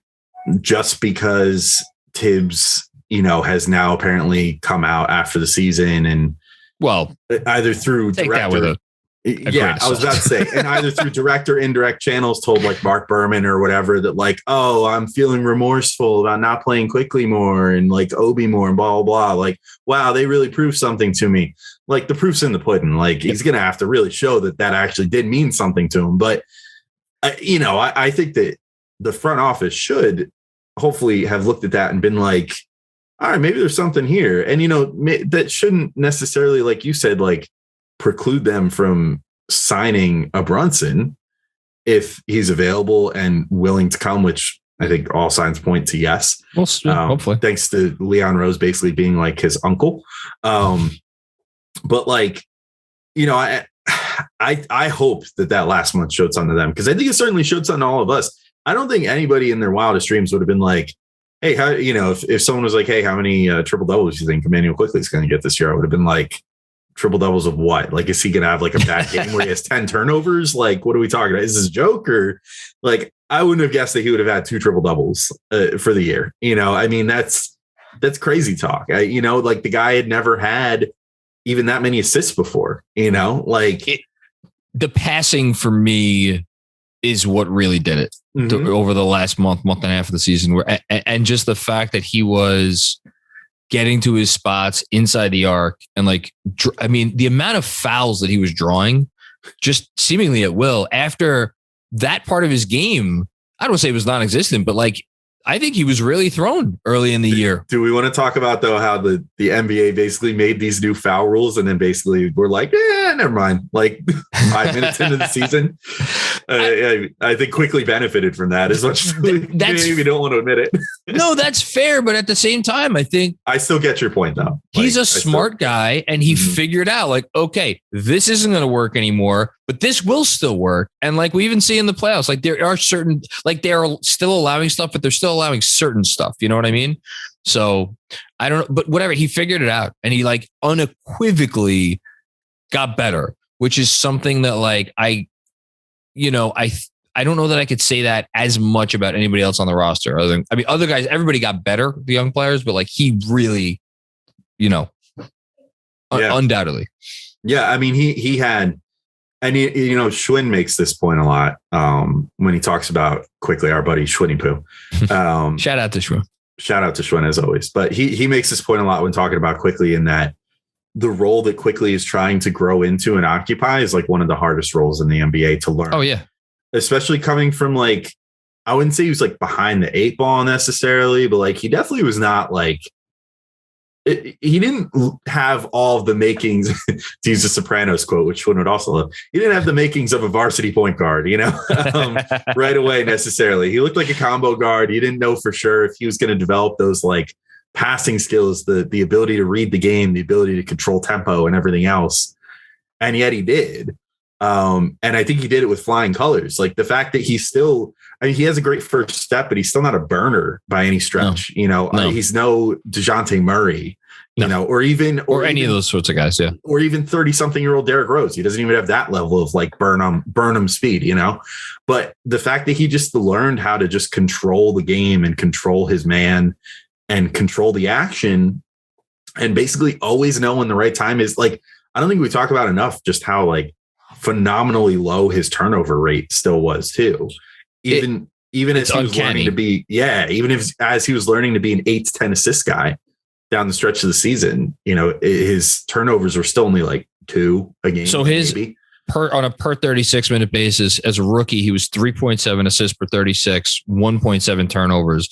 [SPEAKER 3] just because Tibbs, you know, has now apparently come out after the season and either through director, I was about to say, and either through direct or indirect channels told like Mark Berman or whatever that like, oh, I'm feeling remorseful about not playing Quickley more and like Obi more and blah, blah, blah. Like, wow, they really proved something to me. Like the proof's in the pudding. Like he's going to have to really show that actually did mean something to him. But, you know, I think that the front office should hopefully have looked at that and been like, all right, maybe there's something here. And, you know, that shouldn't necessarily, like you said, like, preclude them from signing a Brunson if he's available and willing to come, which I think all signs point to yes.
[SPEAKER 1] Well, hopefully,
[SPEAKER 3] thanks to Leon Rose basically being like his uncle. But like, you know, I hope that last month showed something to them, because I think it certainly showed something to all of us. I don't think anybody in their wildest dreams would have been like, hey, how, you know, if someone was like, hey, how many triple doubles do you think Emmanuel Quickley is going to get this year? I would have been like, triple doubles of what? Like, is he going to have like a bad game where he has 10 turnovers? Like, what are we talking about? Is this a joke? Or like, I wouldn't have guessed that he would have had 2 triple doubles for the year. You know, I mean, that's crazy talk. You know, like the guy had never had even that many assists before, you know, like
[SPEAKER 1] the passing for me is what really did it over the last month and a half of the season, where, and just the fact that he was getting to his spots inside the arc. And like, I mean, the amount of fouls that he was drawing just seemingly at will after that part of his game, I don't say it was non-existent, but like, I think he was really thrown early in the year. Do
[SPEAKER 3] we want to talk about though, how the NBA basically made these new foul rules and then basically we're like, yeah, never mind. Like 5 minutes into the season, I think Quickley benefited from that as much as we don't want to admit it.
[SPEAKER 1] No, that's fair. But at the same time, I think
[SPEAKER 3] I still get your point though.
[SPEAKER 1] He's a smart guy and he figured out like, okay, this isn't going to work anymore, but this will still work. And like we even see in the playoffs, like there are certain, like they're still allowing stuff, but they're still allowing certain stuff. You know what I mean? So I don't know, but whatever, he figured it out and he like unequivocally got better, which is something that like, I don't know that I could say that as much about anybody else on the roster. Other guys, everybody got better, the young players, but like he really, undoubtedly.
[SPEAKER 3] Yeah. I mean, he had, and Schwinn makes this point a lot when he talks about Quickley, our buddy Schwinny Poo.
[SPEAKER 1] Shout out to Schwinn.
[SPEAKER 3] Shout out to Schwinn as always. But he makes this point a lot when talking about Quickley, in that the role that Quickley is trying to grow into and occupy is like one of the hardest roles in the NBA to learn.
[SPEAKER 1] Oh yeah.
[SPEAKER 3] Especially coming from like, I wouldn't say he was like behind the 8 ball necessarily, but like he definitely was not like, he didn't have all of the makings, to use a Sopranos quote, which one would also love. He didn't have the makings of a varsity point guard, right away necessarily. He looked like a combo guard. He didn't know for sure if he was going to develop those like passing skills, the ability to read the game, the ability to control tempo and everything else. And yet he did. And I think he did it with flying colors. Like the fact that he has a great first step, but he's still not a burner by any stretch. No. He's no DeJounte Murray, or any
[SPEAKER 1] of those sorts of guys. Yeah.
[SPEAKER 3] Or even 30-something-year-old Derrick Rose. He doesn't even have that level of like Burnham speed, but the fact that he just learned how to just control the game and control his man and control the action and basically always know when the right time is. Like, I don't think we talk about enough just how like phenomenally low his turnover rate still was too. Even as he was learning to be, as he was learning to be an 8 to 10 assist guy down the stretch of the season, his turnovers were still only like 2 a game.
[SPEAKER 1] So his on a per 36 minute basis. As a rookie, he was 3.7 assists per 36, 1.7 turnovers.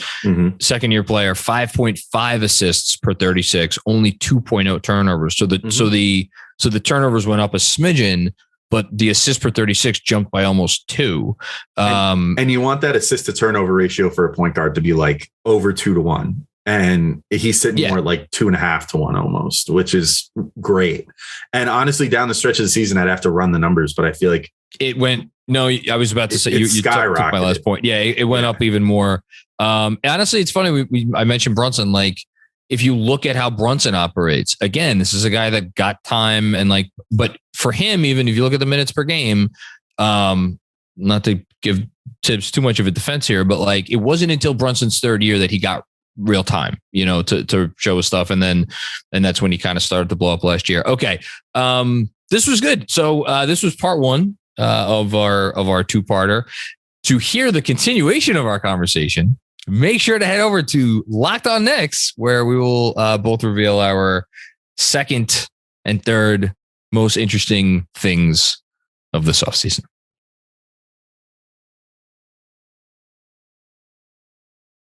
[SPEAKER 1] Second year player, 5.5 assists per 36, only 2.0 turnovers. So the turnovers went up a smidgen, but the assist per 36 jumped by almost 2.
[SPEAKER 3] And you want that assist to turnover ratio for a point guard to be like over 2 to 1. And he's sitting more like 2.5 to 1 almost, which is great. And honestly, down the stretch of the season, I'd have to run the numbers, but I feel like
[SPEAKER 1] it went. No, I was about to say you took my last point. Yeah, it went up even more. Honestly, it's funny. I mentioned Brunson. Like, if you look at how Brunson operates, again, this is a guy that got time and like, but for him, even if you look at the minutes per game, not to give Tibbs too much of a defense here, but like, it wasn't until Brunson's third year that he got real time, to show his stuff. And that's when he kind of started to blow up last year. Okay. This was good. So this was part 1 of our 2-parter. To hear the continuation of our conversation, make sure to head over to Locked On Knicks, where we will both reveal our second and third most interesting things of this offseason.